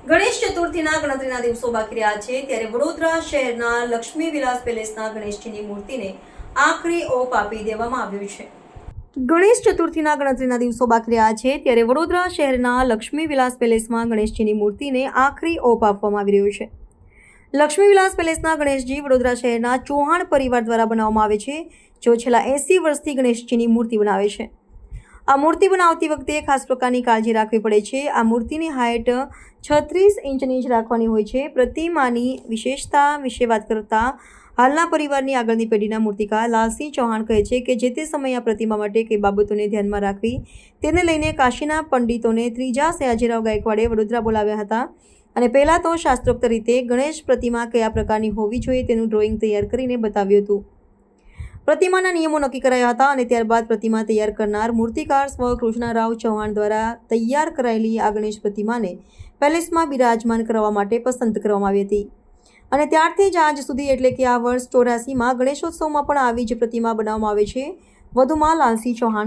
ગણેશ ચતુર્થીના ગણતરીના દિવસો બાકી રહ્યા છે ત્યારે વડોદરા શહેરના લક્ષ્મી વિલાસ પેલેસના ગણેશજીની મૂર્તિને આખરી ઓપ આપી દેવામાં આવ્યો છે। ગણેશ ચતુર્થીના ગણતરીના દિવસો બાકી રહ્યા છે ત્યારે વડોદરા શહેરના લક્ષ્મી વિલાસ પેલેસમાં ગણેશજીની મૂર્તિને આખરી ઓપ આપવામાં આવી રહ્યો છે। લક્ષ્મી વિલાસ પેલેસના ગણેશજી વડોદરા શહેરના ચૌહાણ પરિવાર દ્વારા બનાવવામાં આવે છે, જેઓ છેલ્લા 80 વર્ષથી ગણેશજીની મૂર્તિ બનાવે છે। આ મૂર્તિ બનાવતી વખતે ખાસ પ્રકારની કાળજી રાખવી પડે છે। આ મૂર્તિની હાઇટ 36 ઇંચની જ રાખવાની હોય છે। પ્રતિમાની વિશેષતા વિશે વાત કરતા હાલના પરિવારની આગળની પેઢીના મૂર્તિકાર લાલસિંહ ચૌહાણ કહે છે કે જે તે સમયે આ પ્રતિમા માટે કઈ બાબતોને ધ્યાનમાં રાખવી તેને લઈને કાશીના પંડિતોને ત્રીજા સયાજીરાવ ગાયકવાડે વડોદરા બોલાવ્યા હતા અને પહેલાં તો શાસ્ત્રોક્ત રીતે ગણેશ પ્રતિમા કયા પ્રકારની હોવી જોઈએ તેનું ડ્રોઈંગ તૈયાર કરીને બતાવ્યું હતું। પ્રતિમાના નિયમો નક્કી કરાયા હતા અને ત્યારબાદ પ્રતિમા તૈયાર કરનાર મૂર્તિકાર સ્વ કૃષ્ણરાવ ચૌહાણ દ્વારા તૈયાર કરાયેલી આ ગણેશ પ્રતિમાને પેલેસમાં બિરાજમાન કરવા માટે પસંદ કરવામાં આવી હતી અને ત્યારથી જ આજ સુધી એટલે કે આ વર્ષ 84માં ગણેશોત્સવમાં પણ આવી જ પ્રતિમા બનાવવામાં આવે છે। વધુમાં લાલસિંહ ચૌહાણ